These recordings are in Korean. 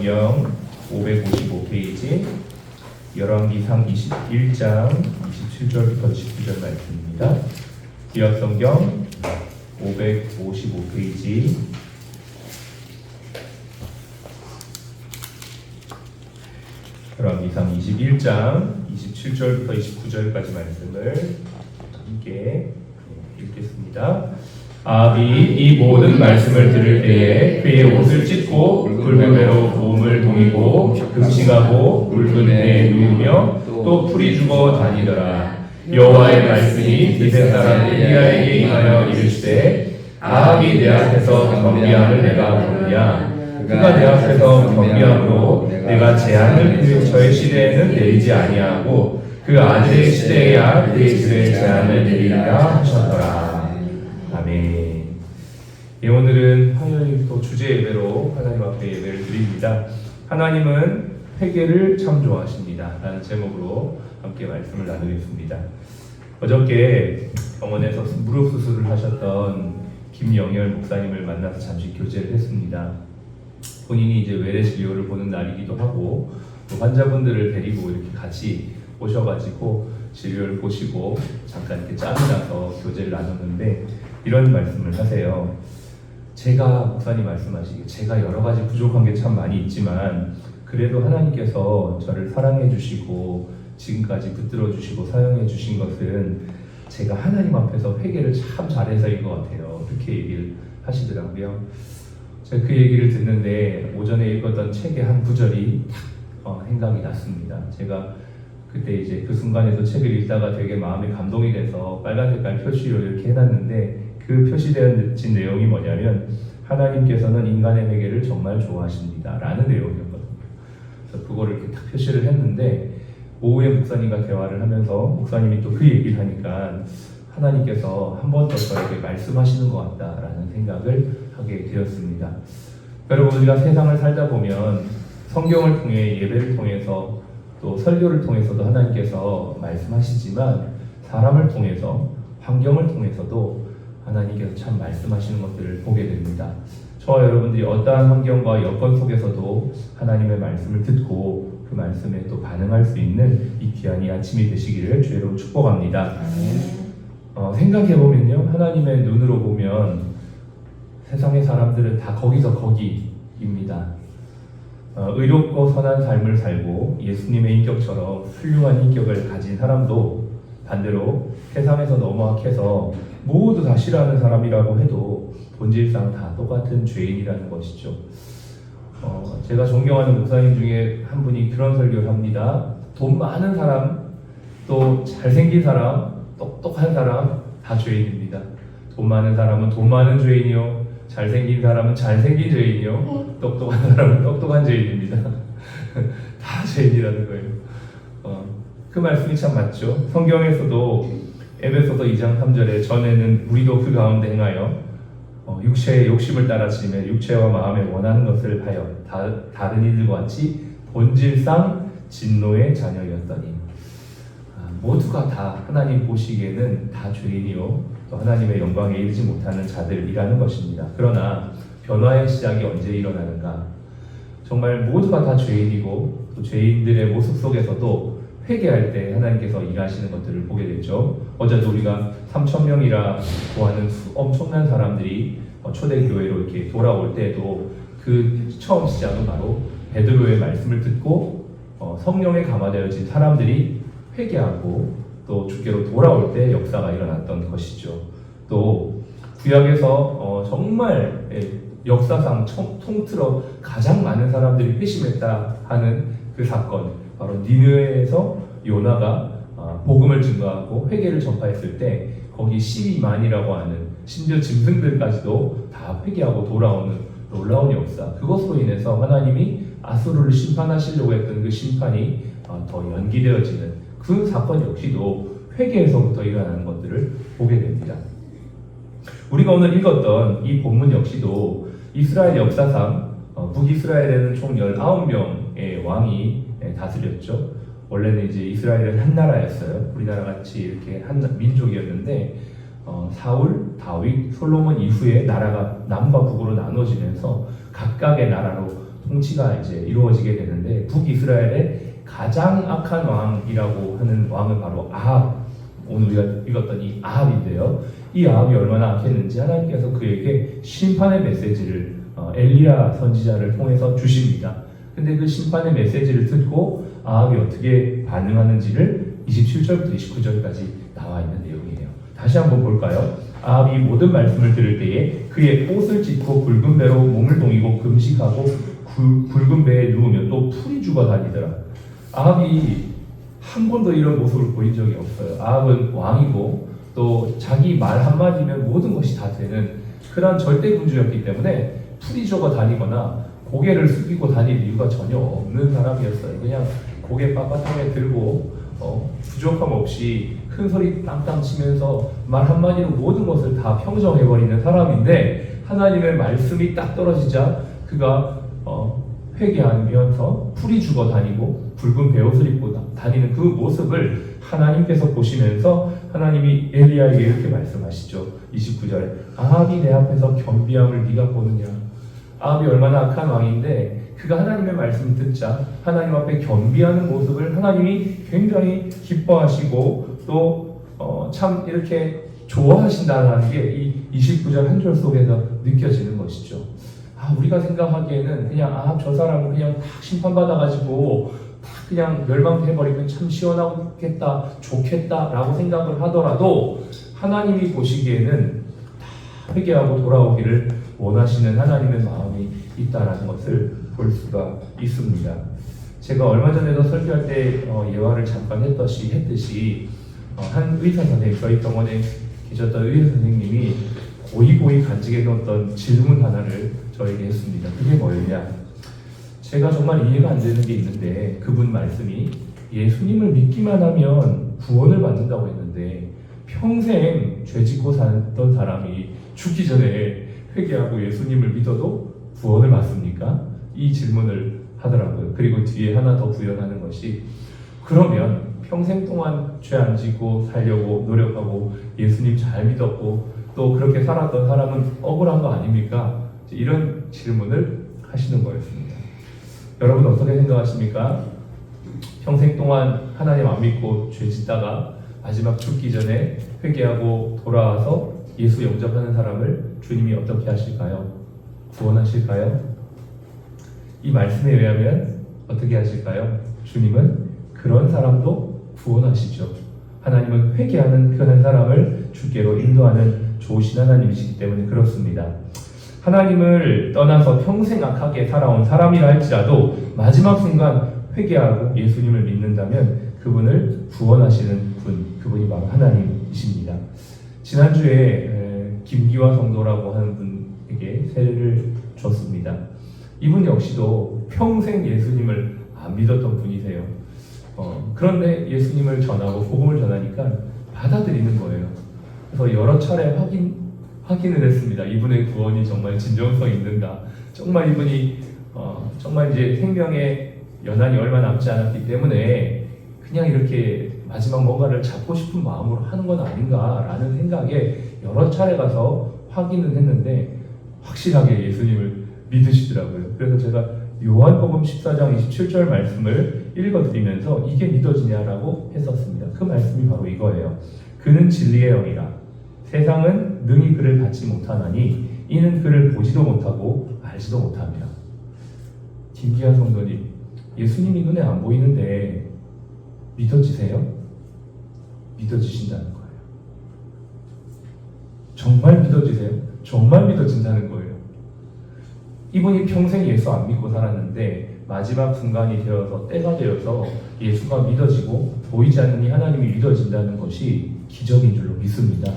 성경 555페이지 열왕기상 21장 27절부터 29절 말씀입니다. 구약 성경 555페이지 열왕기상 21장 27절부터 29절까지 말씀을 함께 읽겠습니다. 아합이 이 모든 말씀을 들을 때에 그의 옷을 찢고 굵은 배로 몸을 동이고 금식하고 굵은 배에 누우며 또 풀이 죽어 다니더라. 여호와의 말씀이 블레셋 사람 엘리야에게 임하여 이르시되 아합이 내 앞에서 경비함을 내가 보느냐. 그가 내 앞에서 경비함으로 내가 재앙을 저의 시대에는 내리지 아니하고 그 아들의 시대에야 그의 집에 재앙을 내리리라 하셨더라. 아멘. 예, 오늘은 화요일 또 주제 예배로 하나님 앞에 예배를 드립니다. 하나님은 회개를 참 좋아하십니다 라는 제목으로 함께 말씀을 나누겠습니다. 어저께 병원에서 무릎 수술을 하셨던 김영열 목사님을 만나서 잠시 교제를 했습니다. 본인이 이제 외래 진료를 보는 날이기도 하고 또 환자분들을 데리고 이렇게 같이 오셔가지고 진료를 보시고 잠깐 이렇게 짬이 나서 교제를 나눴는데 이런 말씀을 하세요. 제가 목사님 말씀하시기에 제가 여러 가지 부족한 게 참 많이 있지만 그래도 하나님께서 저를 사랑해 주시고 지금까지 붙들어 주시고 사용해 주신 것은 제가 하나님 앞에서 회개를 참 잘해서인 것 같아요. 그렇게 얘기를 하시더라고요. 제가 그 얘기를 듣는데 오전에 읽었던 책의 한 구절이 딱 생각이 났습니다. 제가 그때 이제 그 순간에도 책을 읽다가 되게 마음이 감동이 돼서 빨간 색깔 표시로 이렇게 해놨는데 그 표시되어진 내용이 뭐냐면 하나님께서는 인간의 회개를 정말 좋아하십니다 라는 내용이었거든요. 그래서 그거를 이렇게 딱 표시를 했는데 오후에 목사님과 대화를 하면서 목사님이 또 그 얘기를 하니까 하나님께서 한 번 더 저에게 말씀하시는 것 같다라는 생각을 하게 되었습니다. 여러분, 우리가 세상을 살다 보면 성경을 통해 예배를 통해서 또 설교를 통해서도 하나님께서 말씀하시지만 사람을 통해서 환경을 통해서도 하나님께서 참 말씀하시는 것들을 보게 됩니다. 저와 여러분들이 어떠한 환경과 여건 속에서도 하나님의 말씀을 듣고 그 말씀에 또 반응할 수 있는 이 귀한 이 아침이 되시기를 주의로 축복합니다. 생각해보면요, 하나님의 눈으로 보면 세상의 사람들은 다 거기서 거기입니다. 의롭고 선한 삶을 살고 예수님의 인격처럼 훌륭한 인격을 가진 사람도 반대로 세상에서 너무 악해서 모두 다 싫어하는 사람이라고 해도 본질상 다 똑같은 죄인이라는 것이죠. 제가 존경하는 목사님 중에 한 분이 그런 설교를 합니다. 돈 많은 사람, 또 잘생긴 사람, 똑똑한 사람 다 죄인입니다. 돈 많은 사람은 돈 많은 죄인이요, 잘생긴 사람은 잘생긴 죄인이요, 똑똑한 사람은 똑똑한 죄인입니다. 다 죄인이라는 거예요. 그 말씀이 참 맞죠. 성경에서도 에베소서 2장 3절에 전에는 우리도 그 가운데 행하여 육체의 욕심을 따라 지며 육체와 마음에 원하는 것을 하여 다른 이들과 같이 본질상 진노의 자녀였더니 모두가 다 하나님 보시기에는 다 죄인이요 또 하나님의 영광에 이르지 못하는 자들이라는 것입니다. 그러나 변화의 시작이 언제 일어나는가? 정말 모두가 다 죄인이고 또 죄인들의 모습 속에서도 회개할 때 하나님께서 일하시는 것들을 보게 되죠. 어제도 우리가 3,000명이라 고하는 엄청난 사람들이 초대교회로 이렇게 돌아올 때에도 그 처음 시작은 바로 베드로의 말씀을 듣고 성령에 감화되어진 사람들이 회개하고 또 주께로 돌아올 때 역사가 일어났던 것이죠. 또 구약에서 정말 역사상 통틀어 가장 많은 사람들이 회심했다 하는 그 사건, 바로 니느웨에서 요나가 복음을 증거하고 회개를 전파했을 때 거기 12만이라고 하는 심지어 짐승들까지도 다 회개하고 돌아오는 놀라운 역사, 그것으로 인해서 하나님이 아수르를 심판하시려고 했던 그 심판이 더 연기되어지는 그 사건 역시도 회개에서부터 일어나는 것들을 보게 됩니다. 우리가 오늘 읽었던 이 본문 역시도 이스라엘 역사상 북이스라엘에는 총 19명의 왕이 다스렸죠. 원래는 이제 이스라엘은 한 나라였어요. 우리나라 같이 이렇게 한 민족이었는데 사울, 다윗, 솔로몬 이후에 나라가 남과 북으로 나눠지면서 각각의 나라로 통치가 이제 이루어지게 되는데 북이스라엘의 가장 악한 왕이라고 하는 왕은 바로 아합, 오늘 우리가 읽었던 이 아합인데요. 이 아합이 얼마나 악했는지 하나님께서 그에게 심판의 메시지를 엘리야 선지자를 통해서 주십니다. 근데 그 심판의 메시지를 듣고 아합이 어떻게 반응하는지를 27절부터 29절까지 나와 있는 내용이에요. 다시 한번 볼까요? 아합이 모든 말씀을 들을 때에 그의 옷을 찢고 붉은 배로 몸을 동이고 금식하고 붉은 배에 누우면 또 풀이 죽어 다니더라. 아합이 한 번도 이런 모습을 보인 적이 없어요. 아합은 왕이고 또 자기 말 한마디면 모든 것이 다 되는 그런 절대군주였기 때문에 풀이 죽어 다니거나 고개를 숙이고 다닐 이유가 전혀 없는 사람이었어요. 그냥 고개 빳빳하게 들고 부족함 없이 큰 소리 땅땅 치면서 말 한마디로 모든 것을 다 평정해버리는 사람인데 하나님의 말씀이 딱 떨어지자 그가 회개하면서 풀이 죽어 다니고 붉은 베옷을 입고 다니는 그 모습을 하나님께서 보시면서 하나님이 엘리야에게 이렇게 말씀하시죠. 29절에 아합이 내 앞에서 겸비함을 네가 보느냐. 아합이 얼마나 악한 왕인데 그가 하나님의 말씀을 듣자 하나님 앞에 겸비하는 모습을 하나님이 굉장히 기뻐하시고 또 참 이렇게 좋아하신다는 게 이 29절 한 절 속에서 느껴지는 것이죠. 우리가 생각하기에는 그냥 저 사람은 그냥 다 심판받아가지고 다 그냥 멸망해버리면 참 시원하겠다, 좋겠다라고 생각을 하더라도 하나님이 보시기에는 다 회개하고 돌아오기를 원하시는 하나님의 마음이 있다라는 것을 볼 수가 있습니다. 제가 얼마 전에도 설교할 때 예화를 잠깐 했듯이 한 의사 선생님, 저희 병원에 계셨던 의사 선생님이 고이 간직해뒀던 질문 하나를 저에게 했습니다. 그게 뭐였냐? 제가 정말 이해가 안 되는 게 있는데 그분 말씀이 예수님을 믿기만 하면 구원을 받는다고 했는데 평생 죄짓고 살던 사람이 죽기 전에 회개하고 예수님을 믿어도 구원을 받습니까? 이 질문을 하더라고요. 그리고 뒤에 하나 더 부연하는 것이 그러면 평생 동안 죄 안 짓고 살려고 노력하고 예수님 잘 믿었고 또 그렇게 살았던 사람은 억울한 거 아닙니까? 이런 질문을 하시는 거였습니다. 여러분 어떻게 생각하십니까? 평생 동안 하나님 안 믿고 죄 짓다가 마지막 죽기 전에 회개하고 돌아와서 예수 영접하는 사람을 주님이 어떻게 하실까요? 구원하실까요? 이 말씀에 의하면 어떻게 하실까요? 주님은 그런 사람도 구원하시죠. 하나님은 회개하는 그 한 사람을 주께로 인도하는 좋으신 하나님이시기 때문에 그렇습니다. 하나님을 떠나서 평생 악하게 살아온 사람이라 할지라도 마지막 순간 회개하고 예수님을 믿는다면 그분을 구원하시는 분, 그분이 바로 하나님이십니다. 지난주에 김기화 성도라고 하는 분에게 세례를 줬습니다. 이분 역시도 평생 예수님을 안 믿었던 분이세요. 그런데 예수님을 전하고 복음을 전하니까 받아들이는 거예요. 그래서 여러 차례 확인을 했습니다. 이분의 구원이 정말 진정성이 있는가. 정말 이분이 정말 이제 생명의 연한이 얼마 남지 않았기 때문에 그냥 이렇게 마지막 뭔가를 잡고 싶은 마음으로 하는 건 아닌가라는 생각에 여러 차례 가서 확인을 했는데 확실하게 예수님을 믿으시더라고요. 그래서 제가 요한복음 14장 27절 말씀을 읽어드리면서 이게 믿어지냐라고 했었습니다. 그 말씀이 바로 이거예요. 그는 진리의 영이라 세상은 능히 그를 받지 못하나니 이는 그를 보지도 못하고 알지도 못합니다. 김기한 성도님, 예수님이 눈에 안 보이는데 믿어지세요? 믿어지신다는 거예요. 정말 믿어지세요? 정말 믿어진다는 거예요. 이분이 평생 예수 안 믿고 살았는데 마지막 순간이 되어서 때가 되어서 예수가 믿어지고 보이지 않는 이 하나님이 믿어진다는 것이 기적인 줄로 믿습니다.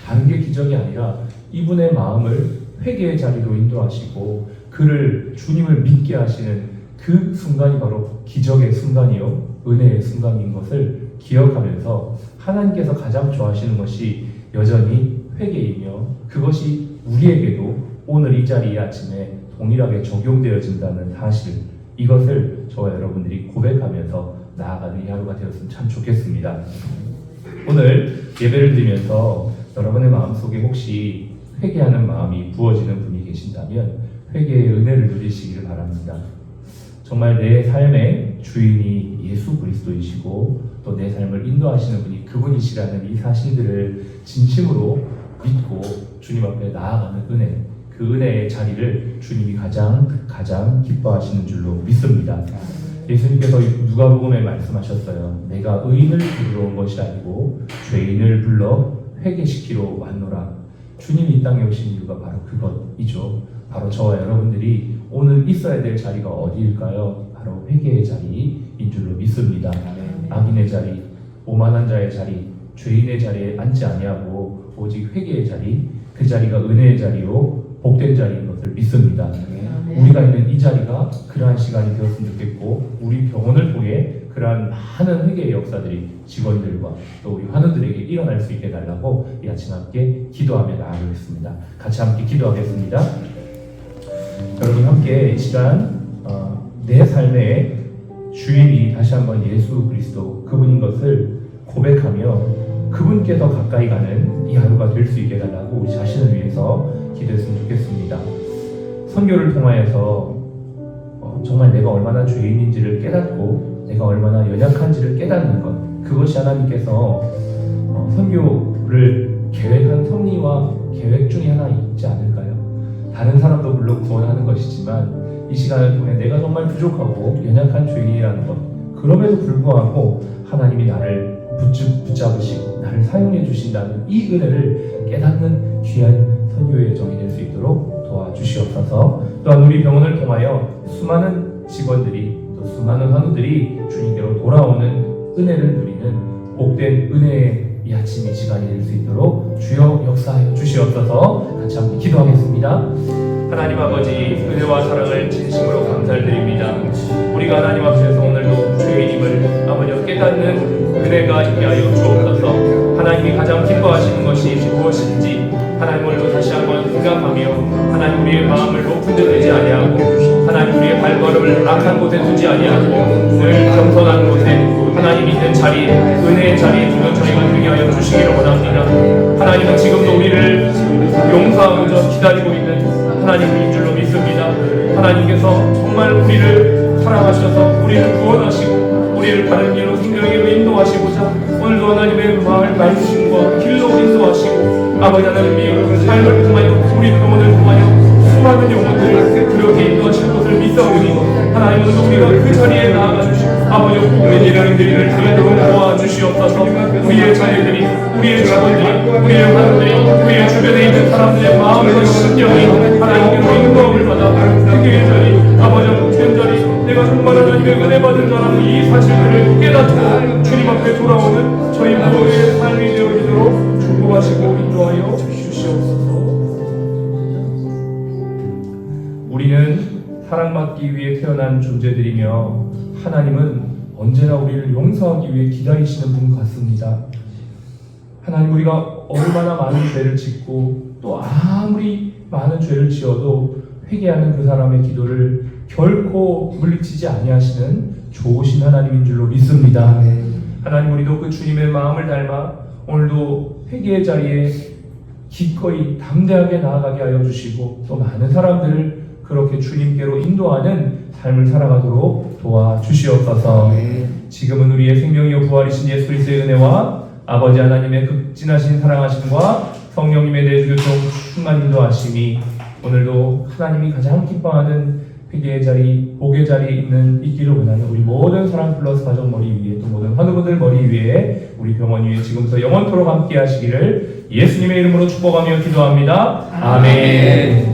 다른 게 기적이 아니라 이분의 마음을 회개의 자리로 인도하시고 그를 주님을 믿게 하시는 그 순간이 바로 기적의 순간이요 은혜의 순간인 것을 기억하면서 하나님께서 가장 좋아하시는 것이 여전히 회개이며 그것이 우리에게도 오늘 이 자리에 아침에 동일하게 적용되어진다는 사실, 이것을 저와 여러분들이 고백하면서 나아가는 이 하루가 되었으면 참 좋겠습니다. 오늘 예배를 드리면서 여러분의 마음속에 혹시 회개하는 마음이 부어지는 분이 계신다면 회개의 은혜를 누리시기를 바랍니다. 정말 내 삶의 주인이 예수 그리스도이시고 또 내 삶을 인도하시는 분이 그분이시라는 이 사실들을 진심으로 믿고 주님 앞에 나아가는 은혜, 그 은혜의 자리를 주님이 가장 기뻐하시는 줄로 믿습니다. 예수님께서 누가복음에 말씀하셨어요. 내가 의인을 부르러 온 것이 아니고 죄인을 불러 회개시키러 왔노라. 주님이 이 땅에 오신 이유가 바로 그것이죠. 바로 저와 여러분들이 오늘 있어야 될 자리가 어디일까요? 바로 회개의 자리인 줄로 믿습니다. 악인의 자리, 오만한 자의 자리, 죄인의 자리에 앉지 아니하고 오직 회개의 자리, 그 자리가 은혜의 자리요 복된 자리인 것을 믿습니다. 우리가 있는 이 자리가 그러한 시간이 되었으면 좋겠고, 우리 병원을 통해 그러한 많은 회개의 역사들이 직원들과 또 우리 환우들에게 일어날 수 있게 해달라고 이 아침 함께 기도하며 나아가겠습니다. 같이 함께 기도하겠습니다. 여러분 함께 이 시간 내 삶의 주인이 다시 한번 예수 그리스도 그분인 것을 고백하며 그분께 더 가까이 가는 이 하루가 될 수 있게 해달라고 우리 자신을 위해서 기도했으면 좋겠습니다. 선교를 통하여서 정말 내가 얼마나 죄인인지를 깨닫고 내가 얼마나 연약한지를 깨닫는 것, 그것이 하나님께서 선교를 계획한 섭리와 계획 중에 하나 있지 않을까요? 다른 사람도 물론 구원하는 것이지만 이 시간을 통해 내가 정말 부족하고 연약한 죄인이라는 것, 그럼에도 불구하고 하나님이 나를 붙잡으시고 나를 사용해 주신다는 이 은혜를 깨닫는 귀한 선교의 정이 될 수 있도록 도와주시옵소서. 또한 우리 병원을 통하여 수많은 직원들이 또 수많은 환우들이 주님께로 돌아오는 은혜를 누리는 복된 은혜의 이 아침 이 시간이 될 수 있도록 주여 역사하여 주시옵소서. 같이 함께 기도하겠습니다. 하나님 아버지, 은혜와 사랑을 진심으로 감사드립니다. 우리가 하나님 앞에서 오늘도 죄인임을 아버지 깨닫는 은혜가 있게 하여 주옵소서. 하나님이 가장 기뻐하시는 것이 무엇인지 하나님 오늘도 다시 한번 생각하며 하나님 우리의 마음을 높은 데 두지 아니하고 하나님 우리의 발걸음을 악한 곳에 두지 아니하고 늘 겸손한 곳에 하나님 있는 자리, 은혜의 자리에 두는 저희가 되게 하여 주시기를 원합니다. 하나님은 지금도 우리를 용서하고자 기다리고 있는 하나님인 줄로 믿습니다. 하나님께서 정말 우리를 사랑하셔서 우리를 구원하시고 우리를 바른 길로 생명으로 인도하시고자 오늘도 하나님의 마을 말씀과 길로 인도하시고 아버지 하나님의 삶을 통하여 우리 병원을 통하여 수많은 영혼들을 그렇게 인도하실 것을 믿사오니 하나님 오늘도 우리가 그 자리에 나아가 주시고 아버지 복된 일을 드리를 드리도록 도와주시옵소서. 우리의 자녀들이, 우리의 직원들이, 우리의 환우들이, 우리의 주변에 있는 사람들의 마음과 심령이 하나님께로 인도함을 받아 회개의 자리, 아버지 복된 자리, 내가 정말 하나님의 은혜 받은 자라는 이 사실들을 깨닫고 주님 앞에 돌아오는 저희 모두의 삶이 되어지도록 축복하시고 인도하여 주시옵소서. 우리는 사랑받기 위해 태어난 존재들이며 하나님은 언제나 우리를 용서하기 위해 기다리시는 분 같습니다. 하나님, 우리가 얼마나 많은 죄를 짓고 또 아무리 많은 죄를 지어도 회개하는 그 사람의 기도를 결코 물리치지 아니하시는 좋으신 하나님인 줄로 믿습니다. 하나님, 우리도 그 주님의 마음을 닮아 오늘도 회개의 자리에 기꺼이 담대하게 나아가게 하여 주시고 또 많은 사람들을 그렇게 주님께로 인도하는 삶을 살아가도록 도와주시옵소서. 지금은 우리의 생명이요 부활이신 예수 그리스도의 은혜와 아버지 하나님의 극진하신 사랑하심과 성령님의 내주교통 충만 인도하심이 오늘도 하나님이 가장 기뻐하는 회개의 자리, 복의 자리에 있기를 원하는 우리 모든 사랑 플러스 가족 머리 위에 또 모든 환우분들 머리 위에 우리 병원 위에 지금부터 영원토록 함께 하시기를 예수님의 이름으로 축복하며 기도합니다. 아멘.